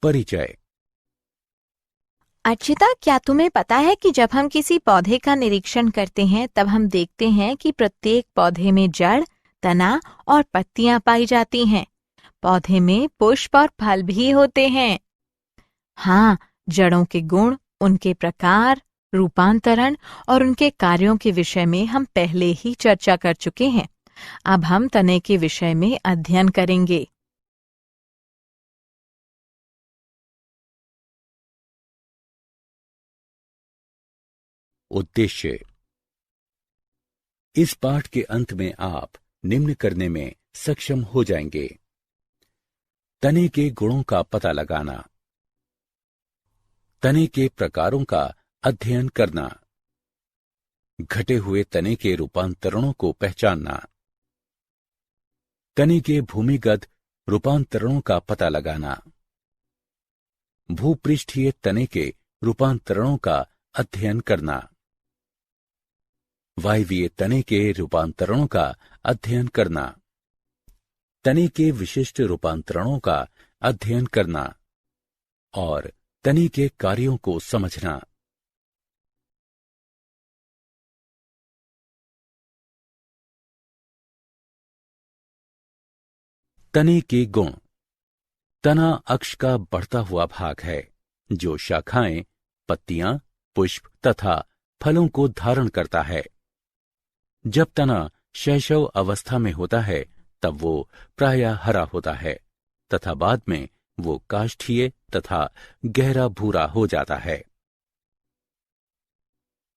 परिचय। अर्चिता, क्या तुम्हें पता है कि जब हम किसी पौधे का निरीक्षण करते हैं तब हम देखते हैं कि प्रत्येक पौधे में जड़, तना और पत्तियां पाई जाती हैं। पौधे में पुष्प और फल भी होते हैं। हाँ, जड़ों के गुण, उनके प्रकार, रूपांतरण और उनके कार्यों के विषय में हम पहले ही चर्चा कर चुके हैं। अब हम तने के विषय में अध्ययन करेंगे। उद्देश्य। इस पाठ के अंत में आप निम्न करने में सक्षम हो जाएंगे: तने के गुणों का पता लगाना, तने के प्रकारों का अध्ययन करना, घटे हुए तने के रूपांतरणों को पहचानना, तने के भूमिगत रूपांतरणों का पता लगाना, भूपृष्ठीय तने के रूपांतरणों का अध्ययन करना, वायवीय तने के रूपांतरणों का अध्ययन करना, तने के विशिष्ट रूपांतरणों का अध्ययन करना और तने के कार्यों को समझना। तने के गुण। तना अक्ष का बढ़ता हुआ भाग है जो शाखाएं, पत्तियां, पुष्प तथा फलों को धारण करता है। जब तना शैशव अवस्था में होता है तब वो प्रायः हरा होता है तथा बाद में वो काष्ठीय तथा गहरा भूरा हो जाता है।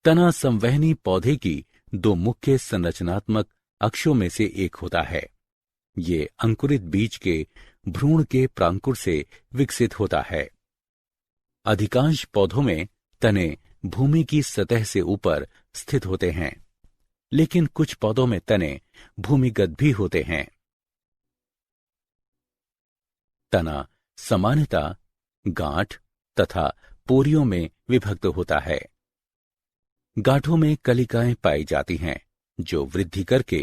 तना संवहनी पौधे की दो मुख्य संरचनात्मक अक्षों में से एक होता है। ये अंकुरित बीज के भ्रूण के प्रांकुर से विकसित होता है। अधिकांश पौधों में तने भूमि की सतह से ऊपर स्थित होते हैं, लेकिन कुछ पौधों में तने भूमिगत भी होते हैं। तना सामान्यतः गांठ तथा पोरियों में विभक्त होता है। गांठों में कलिकाएं पाई जाती हैं जो वृद्धि करके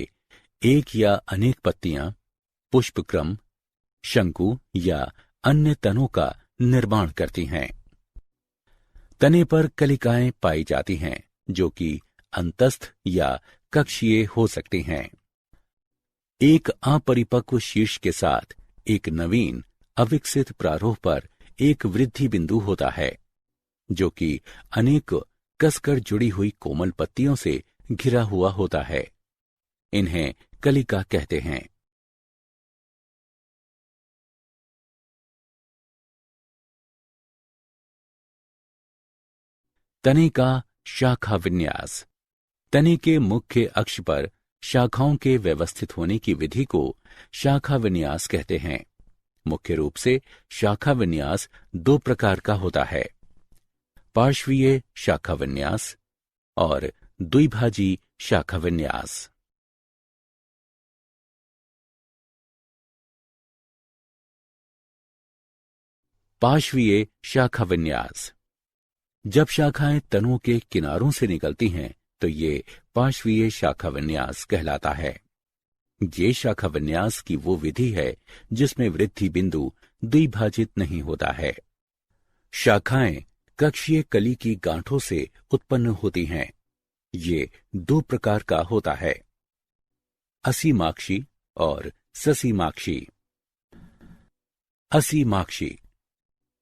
एक या अनेक पत्तियां, पुष्पक्रम, शंकु या अन्य तनों का निर्माण करती हैं। तने पर कलिकाएं पाई जाती हैं जो कि अंतस्थ या कक्षीय हो सकती हैं। एक अपरिपक्व शीर्ष के साथ एक नवीन अविकसित प्रारूप पर एक वृद्धि बिंदु होता है जो कि अनेक कसकर जुड़ी हुई कोमल पत्तियों से घिरा हुआ होता है। इन्हें कलिका कहते हैं। तने का शाखा विन्यास। तने के मुख्य अक्ष पर शाखाओं के व्यवस्थित होने की विधि को शाखा विन्यास कहते हैं। मुख्य रूप से शाखा विन्यास दो प्रकार का होता है: पार्श्वीय शाखा विन्यास और द्विभाजी शाखा विन्यास। पार्श्वीय शाखा विन्यास। जब शाखाएं तनों के किनारों से निकलती हैं तो ये पार्श्वीय शाखा विन्यास कहलाता है। ये शाखा विन्यास की वो विधि है जिसमें वृद्धि बिंदु द्विभाजित नहीं होता है। शाखाएं कक्षीय कली की गांठों से उत्पन्न होती हैं। ये दो प्रकार का होता है: असीमाक्षी और ससीमाक्षी। असीमाक्षी।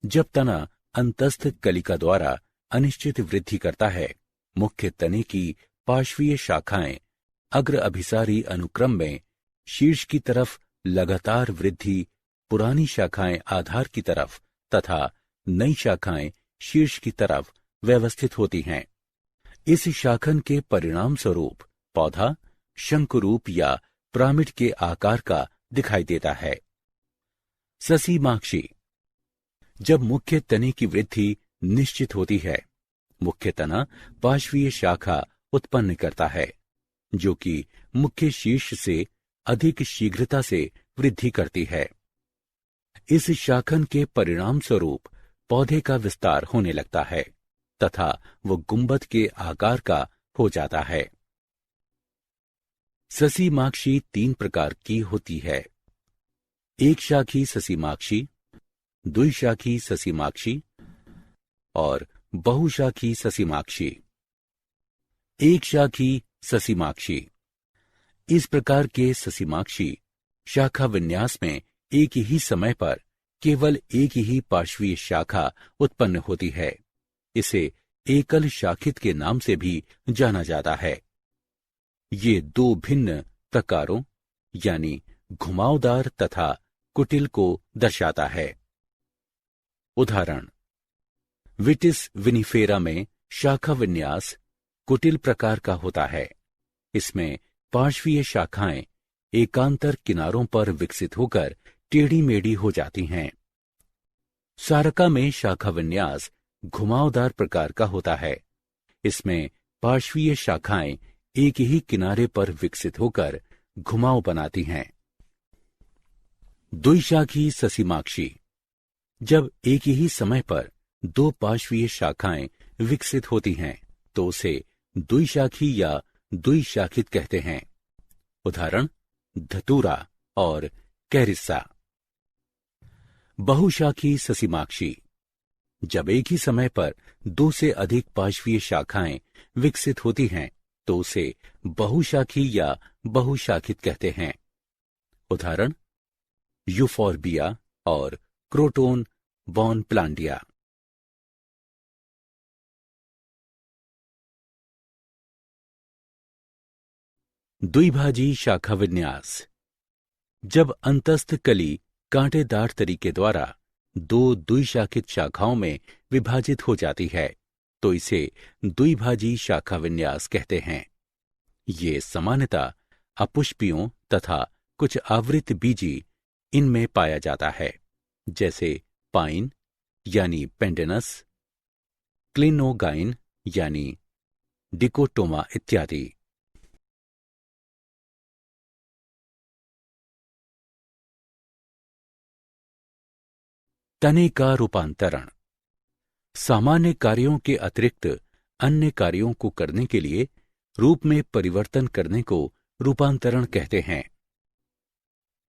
जब तना अंतस्थ कलिका द्वारा अनिश्चित वृद्धि करता है, मुख्य तने की पार्श्वीय शाखाएं अग्र अभिसारी अनुक्रम में शीर्ष की तरफ लगातार वृद्धि, पुरानी शाखाएं आधार की तरफ तथा नई शाखाएं शीर्ष की तरफ व्यवस्थित होती हैं। इस शाखन के परिणाम स्वरूप पौधा शंकुरूप या पिरामिड के आकार का दिखाई देता है। ससीमाक्षी। जब मुख्य तने की वृद्धि निश्चित होती है, मुख्य तना पार्श्वीय शाखा उत्पन्न करता है जो कि मुख्य शीर्ष से अधिक शीघ्रता से वृद्धि करती है। इस शाखन के परिणाम स्वरूप पौधे का विस्तार होने लगता है तथा वो गुंबद के आकार का हो जाता है। ससीमाक्षी तीन प्रकार की होती है: एक शाखी ससीमाक्षी, द्विशाखी ससीमाक्षी और बहुशाखी ससीमाक्षी। एक शाखी ससीमाक्षी। इस प्रकार के ससीमाक्षी शाखा विन्यास में एक ही समय पर केवल एक ही पार्श्वीय शाखा उत्पन्न होती है। इसे एकल शाखित के नाम से भी जाना जाता है। ये दो भिन्न प्रकारों यानी घुमावदार तथा कुटिल को दर्शाता है। उदाहरण, विटिस विनिफेरा में शाखा विन्यास कुटिल प्रकार का होता है। इसमें पार्श्वीय शाखाएं एकांतर किनारों पर विकसित होकर टेढ़ी मेढ़ी हो जाती हैं। सारका में शाखा विन्यास घुमावदार प्रकार का होता है। इसमें पार्श्वीय शाखाएं एक ही किनारे पर विकसित होकर घुमाव बनाती हैं। द्विशाखी ससीमाक्षी। जब एक ही समय पर दो पार्श्वीय शाखाएं विकसित होती हैं तो उसे द्विशाखी या द्विशाखित कहते हैं। उदाहरण, धतूरा और कैरिस्सा। बहुशाखी ससीमाक्षी। जब एक ही समय पर दो से अधिक पार्श्वीय शाखाएं विकसित होती हैं तो उसे बहुशाखी या बहुशाखित कहते हैं। उदाहरण, यूफोर्बिया और क्रोटोन बॉनप्लांडिया। द्विभाजी शाखा विन्यास। जब अंतस्थ कली कांटेदार तरीके द्वारा दो द्विशाखित शाखाओं में विभाजित हो जाती है तो इसे द्विभाजी शाखा विन्यास कहते हैं। ये सामान्यतः अपुष्पियों तथा कुछ आवृत बीजी इनमें पाया जाता है, जैसे पाइन यानी पेंडेनस, क्लिनोगाइन यानी डिकोटोमा इत्यादि। तने का रूपांतरण। सामान्य कार्यों के अतिरिक्त अन्य कार्यों को करने के लिए रूप में परिवर्तन करने को रूपांतरण कहते हैं।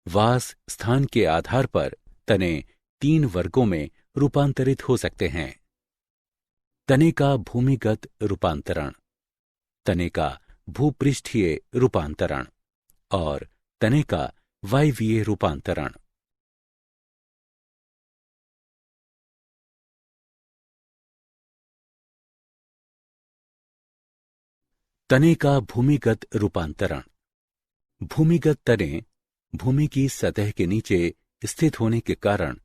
वास स्थान के आधार पर तने 3 वर्गों में रूपांतरित हो सकते हैं। तने का भूमिगत रूपांतरण, तने का भूपृष्ठीय रूपांतरण और तने का वायवीय रूपांतरण। तने का भूमिगत रूपांतरण। भूमिगत तने भूमि की सतह के नीचे स्थित होने के कारण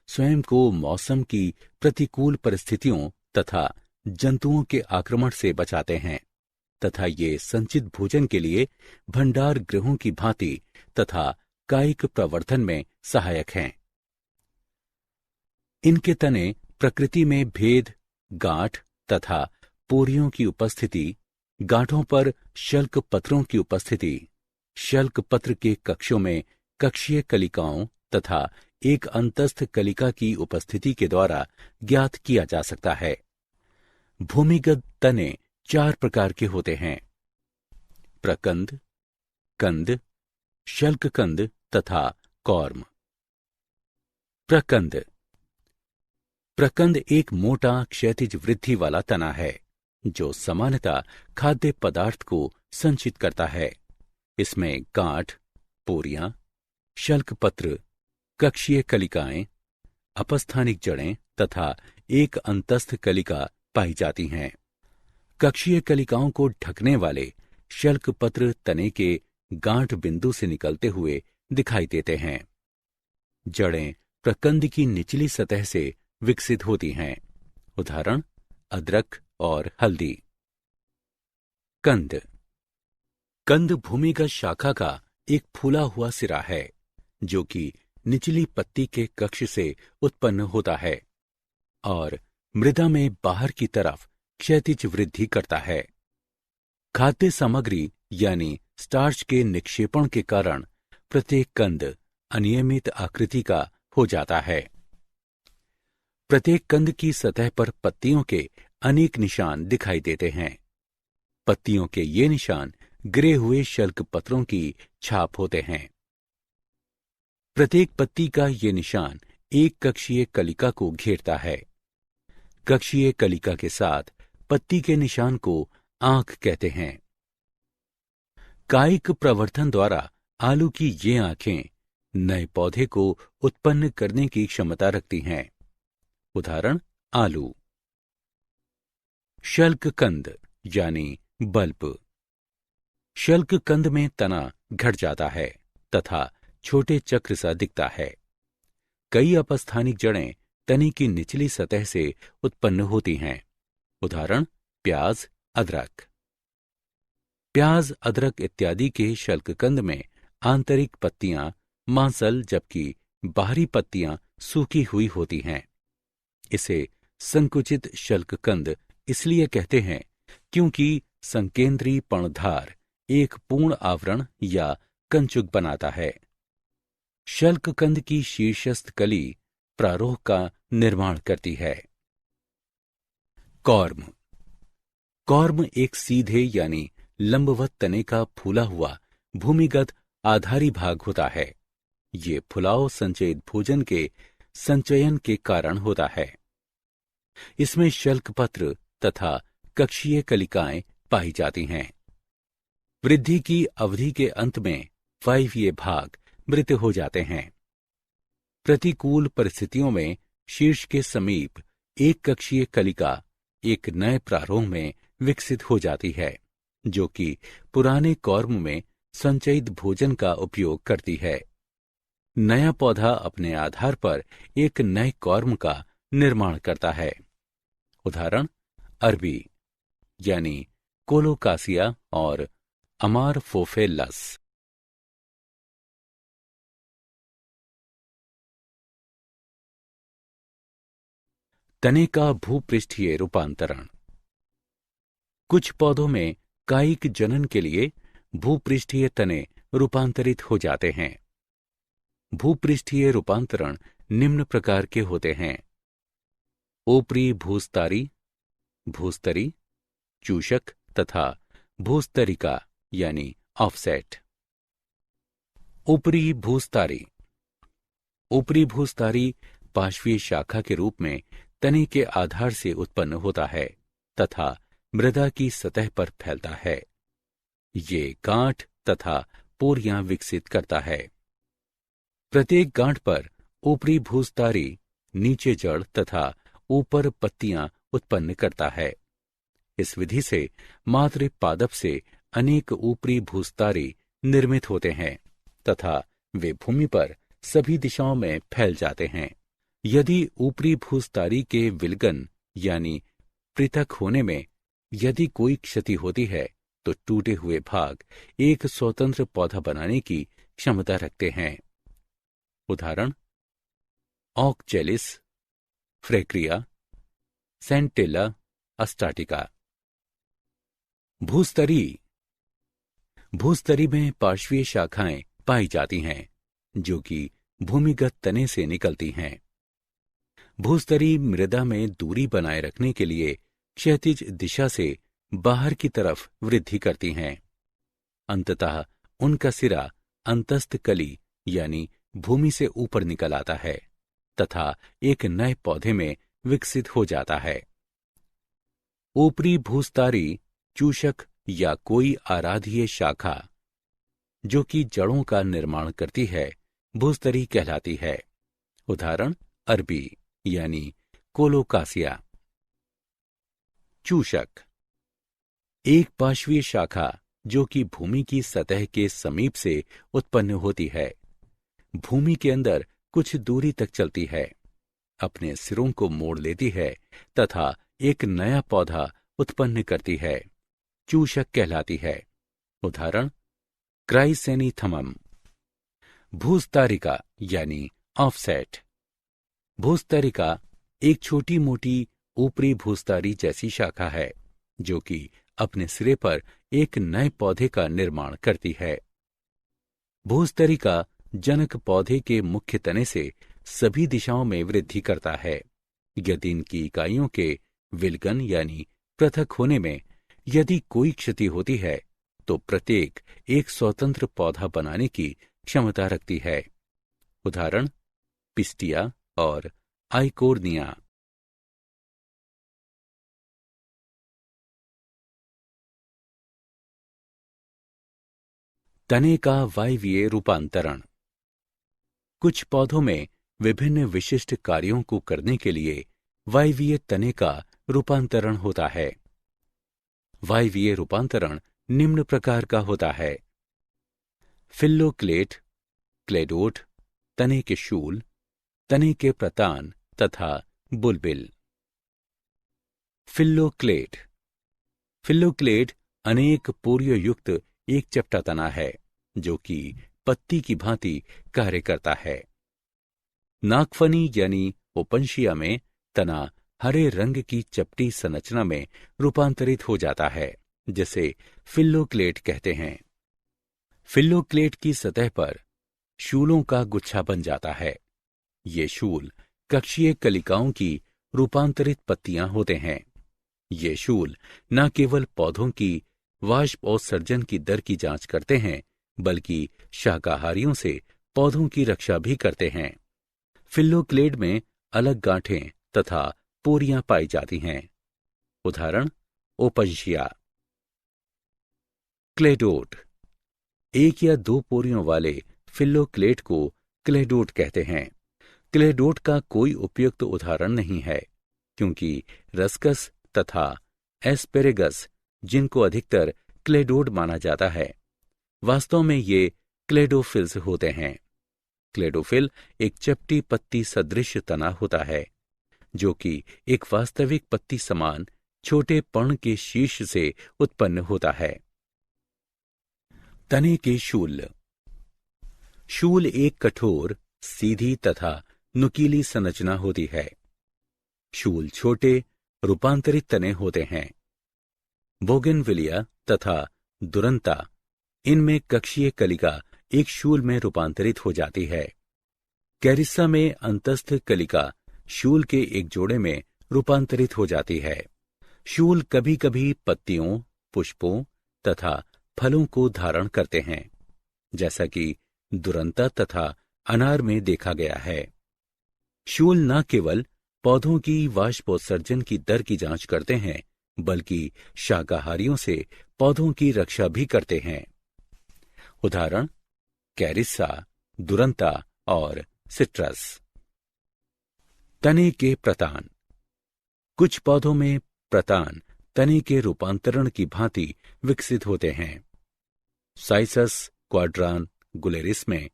स्वयं को मौसम की प्रतिकूल परिस्थितियों तथा जंतुओं के आक्रमण से बचाते हैं तथा ये संचित भोजन के लिए भंडार गृहों की भांति तथा कायिक प्रवर्धन में सहायक हैं। इनके तने प्रकृति में भेद, गांठ तथा पोरियों की उपस्थिति, गांठों पर शल्क पत्रों की उपस्थिति, शल्क पत्र के कक्षों में कक्षीय कलिकाओं तथा एक अंतस्थ कलिका की उपस्थिति के द्वारा ज्ञात किया जा सकता है। भूमिगत तने 4 प्रकार के होते हैं: प्रकंद, कंद, शल्ककंद तथा कौर्म। प्रकंद। प्रकंद एक मोटा क्षैतिज वृद्धि वाला तना है जो सामान्यतः खाद्य पदार्थ को संचित करता है। इसमें गांठ, पोरियां, शल्कपत्र, कक्षीय कलिकाएं, अपस्थानिक जड़ें तथा एक अंतस्थ कलिका पाई जाती हैं। कक्षीय कलिकाओं को ढकने वाले शल्कपत्र तने के गांठ बिंदु से निकलते हुए दिखाई देते हैं। जड़ें प्रकंद की निचली सतह से विकसित होती हैं। उदाहरण, अदरक और हल्दी। कंद। कंद भूमिगत शाखा का एक फूला हुआ सिरा है जो कि निचली पत्ती के कक्ष से उत्पन्न होता है और मृदा में बाहर की तरफ क्षैतिज वृद्धि करता है। खाद्य सामग्री यानी स्टार्च के निक्षेपण के कारण प्रत्येक कंद अनियमित आकृति का हो जाता है। प्रत्येक कंद की सतह पर पत्तियों के अनेक निशान दिखाई देते हैं। पत्तियों के ये निशान गिरे हुए शल्क पत्रों की छाप होते हैं। प्रत्येक पत्ती का ये निशान एक कक्षीय कलिका को घेरता है। कक्षीय कलिका के साथ पत्ती के निशान को आंख कहते हैं। कायिक प्रवर्धन द्वारा आलू की ये आंखें नए पौधे को उत्पन्न करने की क्षमता रखती हैं। उदाहरण आलू। शल्ककंद यानी बल्ब। शल्ककंद में तना घट जाता है तथा छोटे चक्र सा दिखता है। कई अपस्थानिक जड़ें तने की निचली सतह से उत्पन्न होती हैं। उदाहरण प्याज, अदरक। प्याज, अदरक इत्यादि के शल्ककंद में आंतरिक पत्तियां मांसल जबकि बाहरी पत्तियां सूखी हुई होती हैं। इसे संकुचित शल्ककंद इसलिए कहते हैं क्योंकि संकेंद्री पर्णधार एक पूर्ण आवरण या कंचुक बनाता है। शल्ककंद की शीर्षस्थ कली प्रारोह का निर्माण करती है। कॉर्म। कॉर्म एक सीधे यानी लंबवत तने का फूला हुआ भूमिगत आधारी भाग होता है। ये फुलाव संचयित भोजन के संचयन के कारण होता है। इसमें शल्कपत्र तथा कक्षीय कलिकाएं पाई जाती हैं। वृद्धि की अवधि के अंत में वायवीय भाग मृत हो जाते हैं। प्रतिकूल परिस्थितियों में शीर्ष के समीप एक कक्षीय कलिका एक नए प्रारोह में विकसित हो जाती है, जो कि पुराने कॉर्म में संचयित भोजन का उपयोग करती है। नया पौधा अपने आधार पर एक नए कॉर्म का निर्माण करता है। उदाहरण अरबी यानी कोलोकासिया और अमारफोफेलस। तने का भूपृष्ठीय रूपांतरण। कुछ पौधों में कायिक जनन के लिए भूपृष्ठीय तने रूपांतरित हो जाते हैं। भूपृष्ठीय रूपांतरण निम्न प्रकार के होते हैं: ऊपरी भूस्तरी, भूस्तरी, चूषक तथा भूस्तरिका यानी ऑफसेट। ऊपरी भूस्तरी। ऊपरी भूस्तरी पार्श्वीय शाखा के रूप में तने के आधार से उत्पन्न होता है तथा मृदा की सतह पर फैलता है। ये गांठ तथा पोरियां विकसित करता है। प्रत्येक गांठ पर ऊपरी भूस्तरी नीचे जड़ तथा ऊपर पत्तियां उत्पन्न करता है। इस विधि से मात्र पादप से अनेक ऊपरी भूस्तरी निर्मित होते हैं तथा वे भूमि पर सभी दिशाओं में फैल जाते हैं। यदि ऊपरी भूस्तरी के विलगन यानी पृथक होने में यदि कोई क्षति होती है तो टूटे हुए भाग एक स्वतंत्र पौधा बनाने की क्षमता रखते हैं। उदाहरण ऑक्जेलिस, फ्रेक्रिया, सेंटेला अस्टाटिका। भूस्तरी। भूस्तरी में पार्श्वीय शाखाएं पाई जाती हैं जो कि भूमिगत तने से निकलती हैं। भूस्तरी मृदा में दूरी बनाए रखने के लिए क्षैतिज दिशा से बाहर की तरफ वृद्धि करती हैं। अंततः उनका सिरा अंतस्थ कली यानी भूमि से ऊपर निकल आता है तथा एक नए पौधे में विकसित हो जाता है। ऊपरी भूस्तरी चूषक या कोई आराध्य शाखा जो कि जड़ों का निर्माण करती है भूस्तरी कहलाती है। उदाहरण अरबी यानी कोलोकासिया। चूषक। एक पार्श्वीय शाखा जो कि भूमि की सतह के समीप से उत्पन्न होती है, भूमि के अंदर कुछ दूरी तक चलती है, अपने सिरों को मोड़ लेती है तथा एक नया पौधा उत्पन्न करती है, चूषक कहलाती है। उदाहरण क्राइसेनीथमम। भूस्तरिका यानी ऑफसेट। भूस्तरिका एक छोटी मोटी ऊपरी भूस्तरी जैसी शाखा है जो कि अपने सिरे पर एक नए पौधे का निर्माण करती है। भूस्तरिका जनक पौधे के मुख्य तने से सभी दिशाओं में वृद्धि करता है। यदि इनकी इकाइयों के विलगन यानी पृथक होने में यदि कोई क्षति होती है तो प्रत्येक एक स्वतंत्र पौधा बनाने की क्षमता रखती है। उदाहरण पिस्टिया, और आइकोर्निया। तने का वायवीय रूपांतरण। कुछ पौधों में विभिन्न विशिष्ट कार्यों को करने के लिए वायवीय तने का रूपांतरण होता है। वायवीय रूपांतरण निम्न प्रकार का होता है: फिल्लोक्लेट, क्लेडोट, तने के शूल, तने के प्रतान तथा बुलबिल। फिल्लोक्लेट। फिल्लोक्लेट अनेक पोरियोयुक्त एक चपटा तना है जो कि पत्ती की भांति कार्य करता है। नागफनी यानी ओपनशिया में तना हरे रंग की चपटी संरचना में रूपांतरित हो जाता है, जिसे फिल्लोक्लेट कहते हैं। फिल्लोक्लेट की सतह पर शूलों का गुच्छा बन जाता है। ये शूल कक्षीय कलिकाओं की रूपांतरित पत्तियां होते हैं। ये शूल न केवल पौधों की वाष्पोत्सर्जन की दर की जांच करते हैं, बल्कि शाकाहारियों से पौधों की रक्षा भी करते हैं। फिल्लोक्लेट में अलग गांठें तथा पोरियां पाई जाती हैं। उदाहरण: ओपनशिया। क्लेडोट। एक या दो पोरियों वाले फिल्लोक्लेट को क्लेडोट कहते हैं। क्लेडोट का कोई उपयुक्त उदाहरण नहीं है, क्योंकि रस्कस तथा एस्पेरेगस, जिनको अधिकतर क्लेडोट माना जाता है, वास्तव में ये क्लेडोफिल्स होते हैं। क्लेडोफिल एक चपटी पत्ती सदृश तना होता है, जो कि एक वास्तविक पत्ती समान छोटे पर्ण के शीर्ष से उत्पन्न होता है। तने के शूल। शूल एक कठोर, सीधी तथा नुकीली संरचना होती है। शूल छोटे, रूपांतरित तने होते हैं। बोगनविलिया तथा दुरंता, इनमें कक्षीय कलिका एक शूल में रूपांतरित हो जाती है। कैरिसा में अंतस्थ कलिका शूल के एक जोड़े में रूपांतरित हो जाती है। शूल कभी कभी पत्तियों, पुष्पों तथा फलों को धारण करते हैं, जैसा कि दुरंता तथा अनार में देखा गया है। शूल न केवल पौधों की वाष्पोत्सर्जन की दर की जांच करते हैं, बल्कि शाकाहारियों से पौधों की रक्षा भी करते हैं। उदाहरण: कैरिसा, दुरंता और सिट्रस। तने के प्रतान। कुछ पौधों में प्रतान तने के रूपांतरण की भांति विकसित होते हैं। साइसस क्वाड्रान गुलेरिस में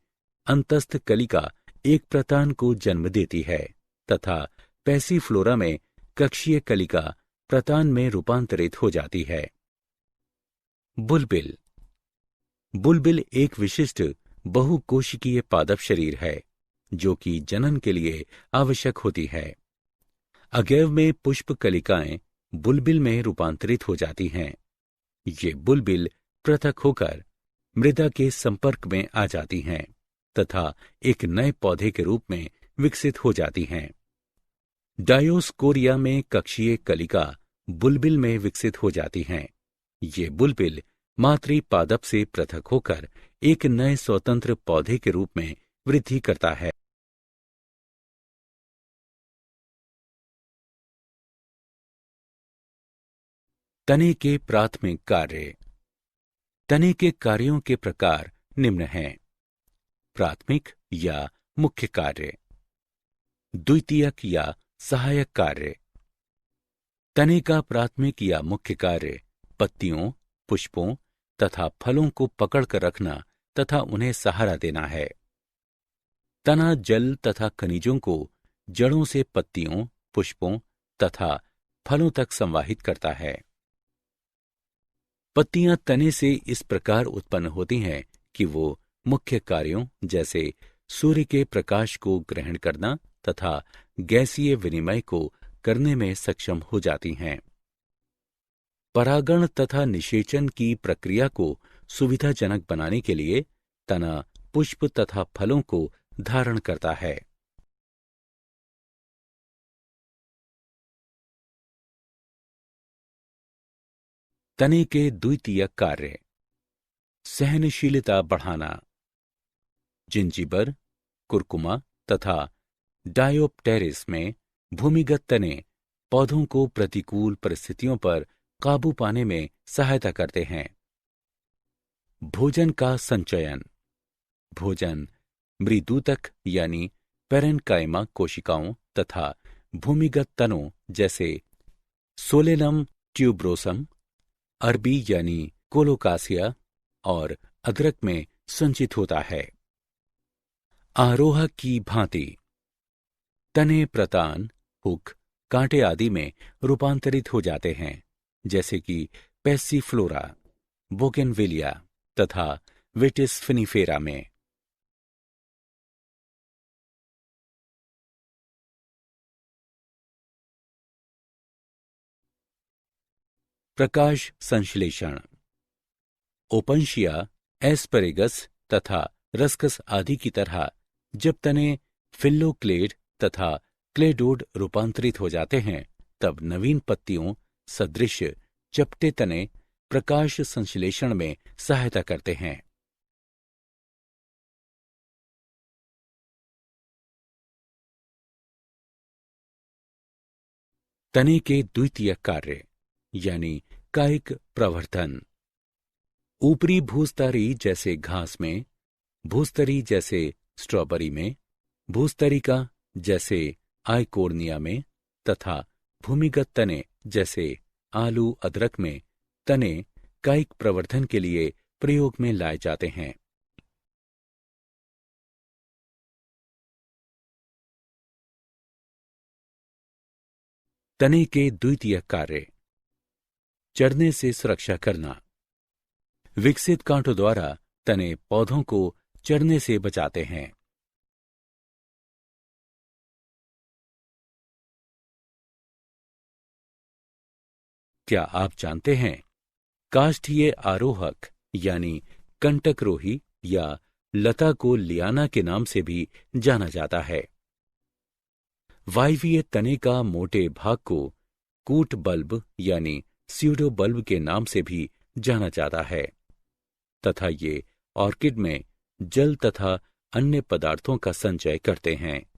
अंतस्थ कलिका एक प्रतान को जन्म देती है तथा पैसीफ्लोरा में कक्षीय कलिका प्रतान में रूपांतरित हो जाती है। बुलबिल। बुलबिल एक विशिष्ट बहुकोशिकीय पादप शरीर है, जो कि जनन के लिए आवश्यक होती है। अगैव में पुष्प कलिकाएं बुलबिल में रूपांतरित हो जाती हैं। ये बुलबिल पृथक होकर मृदा के संपर्क में आ जाती हैं तथा एक नए पौधे के रूप में विकसित हो जाती हैं। डायोस्कोरिया में कक्षीय कलिका बुलबिल में विकसित हो जाती हैं। ये बुलबिल मातृ पादप से पृथक होकर एक नए स्वतंत्र पौधे के रूप में वृद्धि करता है। तने के प्राथमिक कार्य। तने के कार्यों के प्रकार निम्न हैं: प्राथमिक या मुख्य कार्य, द्वितीयक या सहायक कार्य। तने का प्राथमिक या मुख्य कार्य पत्तियों, पुष्पों तथा फलों को पकड़कर रखना तथा उन्हें सहारा देना है। तना जल तथा खनिजों को जड़ों से पत्तियों, पुष्पों तथा फलों तक संवाहित करता है। पत्तियां तने से इस प्रकार उत्पन्न होती हैं कि वो मुख्य कार्यों जैसे सूर्य के प्रकाश को ग्रहण करना तथा गैसीय विनिमय को करने में सक्षम हो जाती हैं। परागण तथा निषेचन की प्रक्रिया को सुविधाजनक बनाने के लिए तना पुष्प तथा फलों को धारण करता है। तने के द्वितीयक कार्य: सहनशीलता बढ़ाना। जिंजीबर, कुरकुमा तथा डायोप्टेरिस में भूमिगत तने पौधों को प्रतिकूल परिस्थितियों पर काबू पाने में सहायता करते हैं। भोजन का संचयन। भोजन मृदूतक यानी पेरेन्काइमा कोशिकाओं तथा भूमिगत तनों जैसे सोलेनम ट्यूब्रोसम, अरबी यानी कोलोकासिया और अदरक में संचित होता है। आरोहक की भांति तने प्रतान, हुक, कांटे आदि में रूपांतरित हो जाते हैं, जैसे कि पैसिफ्लोरा, बोगेनविलिया तथा विटिस फिनिफेरा में। प्रकाश संश्लेषण। ओपनशिया, एस्परेगस तथा रस्कस आदि की तरह जब तने फिल्लोक्लेड तथा क्लेडोड रूपांतरित हो जाते हैं, तब नवीन पत्तियों सदृश चपटे तने प्रकाश संश्लेषण में सहायता करते हैं। तने के द्वितीयक कार्य यानी कायिक प्रवर्धन। ऊपरी भूस्तरी जैसे घास में, भूस्तरी जैसे स्ट्रॉबेरी में, भूस्तरिका जैसे आइकोर्निया में तथा भूमिगत तने जैसे आलू अदरक में तने कायिक प्रवर्धन के लिए प्रयोग में लाए जाते हैं। तने के द्वितीयक कार्य। चढ़ने से सुरक्षा करना। विकसित कांटों द्वारा तने पौधों को चढ़ने से बचाते हैं। क्या आप जानते हैं काष्ठीय आरोहक यानी कंटकरोही या लता को लियाना के नाम से भी जाना जाता है। वायवीय तने का मोटे भाग को कूट बल्ब यानी स्यूडो बल्ब के नाम से भी जाना जाता है तथा ये ऑर्किड में जल तथा अन्य पदार्थों का संचय करते हैं।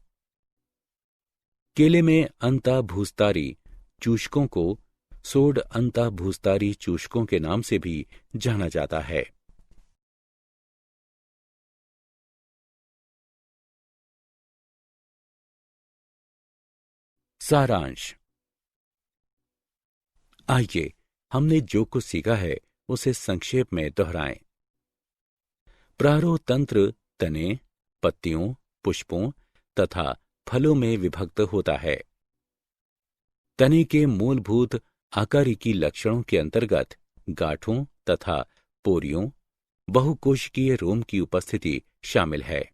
केले में अंतःभूस्तारी चूषकों को सोड अंतःभूस्तारी चूषकों के नाम से भी जाना जाता है। सारांश। आइए हमने जो कुछ सीखा है उसे संक्षेप में दोहराएं। प्रारोह तंत्र तने, पत्तियों, पुष्पों तथा फलों में विभक्त होता है। तने के मूलभूत आकारिकी लक्षणों के अंतर्गत गांठों तथा पोरियों, बहुकोशिकीय रोम की उपस्थिति शामिल है।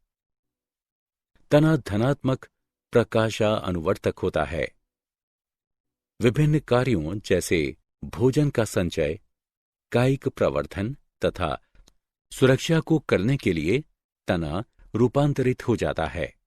तना धनात्मक प्रकाशा अनुवर्तक होता है। विभिन्न कार्यों जैसे भोजन का संचय, कायिक प्रवर्धन तथा सुरक्षा को करने के लिए तना रूपांतरित हो जाता है।